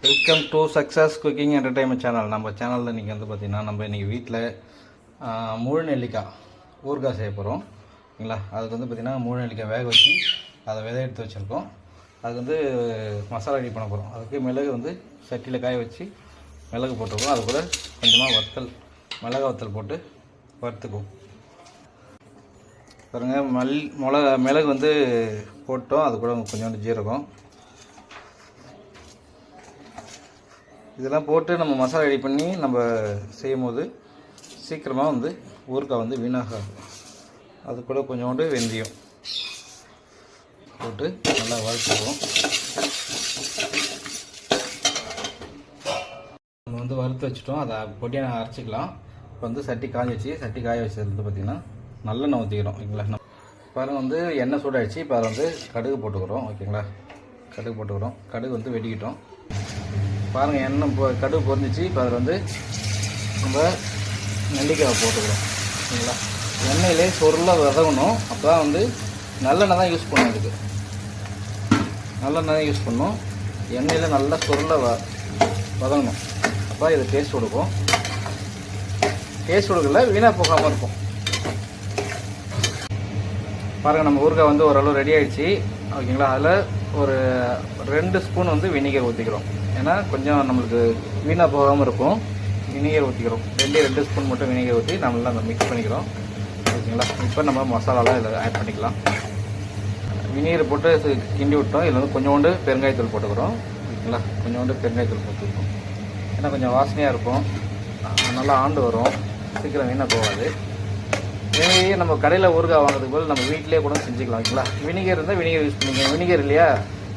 Welcome to success cooking entertainment channel. நம்ம சேனலில் இன்றைக்கி வந்து பார்த்திங்கன்னா நம்ம இன்றைக்கி வீட்டில் முழு நெல்லிக்காய் ஊறுகாய் செய்ய போகிறோம். ஓகேங்களா? அதுக்கு வந்து பார்த்திங்கன்னா முழு நெல்லிக்காய் வேக வச்சு அதை விதை எடுத்து வச்சுருக்கோம். அதுக்கு வந்து மசாலா ரெடி பண்ண போகிறோம். அதுக்கு மிளகு வந்து சட்டியில் காய வச்சு மிளகு போட்டிருக்கோம். அது கூட கொஞ்சமாக மிளகா வத்தல் போட்டு வறுத்துக்குவோம். பாருங்கள், மிளகு வந்து போட்டோம். அது கூட கொஞ்சோண்டு ஜீரகம் இதெல்லாம் போட்டு நம்ம மசாலா ரெடி பண்ணி நம்ம செய்யும் போது சீக்கிரமாக வந்து ஊறுகாய் வந்து வீணாகாது. அது கூட கொஞ்சோண்டு வெந்தயம் போட்டு நல்லா வறுத்துக்குவோம். நம்ம வந்து வறுத்து வச்சுட்டோம். அதை பொடியாக அரைச்சிக்கலாம். இப்போ வந்து சட்டி காய வச்சது வந்து பார்த்திங்கன்னா நல்லெண்ணெய் ஊற்றிக்கிறோம். ஓகேங்களா? பாருங்கள், வந்து எண்ணெய் சூடாகிடுச்சு. இப்போ அதை வந்து கடுகு போட்டுக்கிறோம். ஓகேங்களா? கடுகு வந்து வெடிக்கிட்டோம். பாருங்கள், எண்ணெய் கடுகு பொரிஞ்சிச்சு. இப்போ அதில் வந்து நம்ம நெல்லிக்காயை போட்டுக்கிறோம். ஓகேங்களா? எண்ணெயிலே சொருளாக வதங்கணும். அப்போ தான் வந்து நல்லெண்ணெய் தான் யூஸ் பண்ணணும். இதுக்கு நல்லெண்ணெய் தான் யூஸ் பண்ணணும். எண்ணெயில் நல்லா சொருளாக வதங்கணும். அப்போ இது டேஸ்ட் கொடுக்கும். டேஸ்ட் கொடுக்கல, வீணாக போகாமல் இருக்கும். பாருங்கள், நம்ம ஊறுகாய் வந்து ஓரளவு ரெடி ஆகிடுச்சு. ஓகேங்களா? அதில் ஒரு 2 ஸ்பூன் வந்து வினிகர் ஊற்றிக்கிறோம். ஏன்னா கொஞ்சம் நம்மளுக்கு வீணாக போகாமல் இருக்கும். வினிகர் ஊற்றிக்கிறோம். 2 ஸ்பூன் மட்டும் வினிகர் ஊற்றி நம்மளாம் அந்த மிக்ஸ் பண்ணிக்கிறோம். ஓகேங்களா? இப்போ நம்ம மசாலாலாம் இதில் ஆட் பண்ணிக்கலாம். வினிகர் போட்டு கிண்டி விட்டோம். இதில் வந்து கொஞ்சோண்டு பெருங்காயத்தூள் போட்டுக்கிறோம். ஓகேங்களா? கொஞ்சோண்டு பெருங்காயத்தூள் போட்டுருக்கோம். ஏன்னா கொஞ்சம் வாசனையாக இருக்கும், நல்லா ஆண்டு வரும், சீக்கிரம் வீணாக போகாது. இதே நம்ம கடையில் ஊறுகாய் வாங்குறதுக்கு போல் நம்ம வீட்டிலே கூட செஞ்சுக்கலாம். ஓகேங்களா? வினிகர் இருந்தால் வினிகர் யூஸ் பண்ணிக்கங்க. வினிகர் இல்லையா,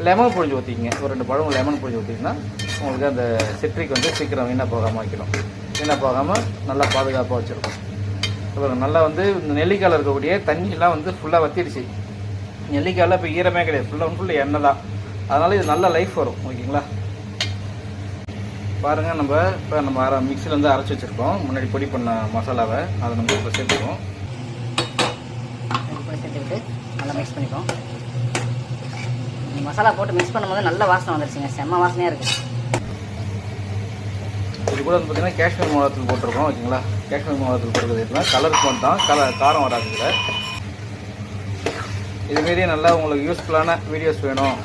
லெமன் புழிஞ்சு ஊற்றிக்கிங்க. ஒரு 2 பழம் லெமன் புழிஞ்சு ஊற்றிங்கன்னா உங்களுக்கு அந்த சிட்ரிக் வந்து சீக்கிரம் வீணாக போகாமல் வைக்கணும். வீணாக போகாமல் நல்லா பாதுகாப்பாக வச்சுருக்கோம். அப்புறம் நல்லா வந்து இந்த நெல்லிக்காயில் இருக்கக்கூடிய தண்ணியெல்லாம் வந்து ஃபுல்லாக வற்றிடுச்சு. நெல்லிக்காயில் இப்போ ஈரமே கிடையாது, ஃபுல்லாக எண்ணெய் தான். அதனால் இது நல்ல லைஃப் வரும். ஓகேங்களா? பாருங்கள், நம்ம மிக்சியில் வந்து அரைச்சி வச்சுருக்கோம். முன்னாடி பொடி பண்ண மசாலாவை அதை நம்ம இப்போ சேர்த்துக்குவோம். சேர்த்துக்கிட்டு நல்லா மிக்ஸ் பண்ணிப்போம். மசாலா போட்டு மிக்ஸ் பண்ணும்போது நல்ல வாசனை வந்துருச்சுங்க. செம்ம வாசனையாக இருக்குது. இது கூட வந்து பார்த்திங்கன்னா காஷ்மீர் மிளகாத்தூள் போட்டிருக்கோம். ஓகேங்களா? காஷ்மீர் மிளகாத்தூள் போட்டுக்கிறதுனா கலருக்கு மட்டும் தான், காரம் வராது. இதில் இதுமாரி நல்லா உங்களுக்கு யூஸ்ஃபுல்லான வீடியோஸ் வேணும்,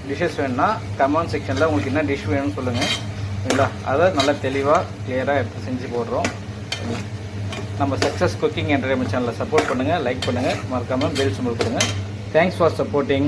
டிஷ்ஷஸ் வேணும்னா கமெண்ட் செக்ஷனில் உங்களுக்கு என்ன டிஷ் வேணும்னு சொல்லுங்கள். ஓகேங்களா? அதை நல்லா தெளிவாக கிளியராக எடுத்து செஞ்சு போடுறோம். நம்ம சக்ஸஸ் குக்கிங் என்டர்டைன்மெண்ட் சேனலை சப்போர்ட் பண்ணுங்கள், லைக் பண்ணுங்கள், மறக்காமல் பெல் சிம்பல் கொடுங்க. Thanks for supporting.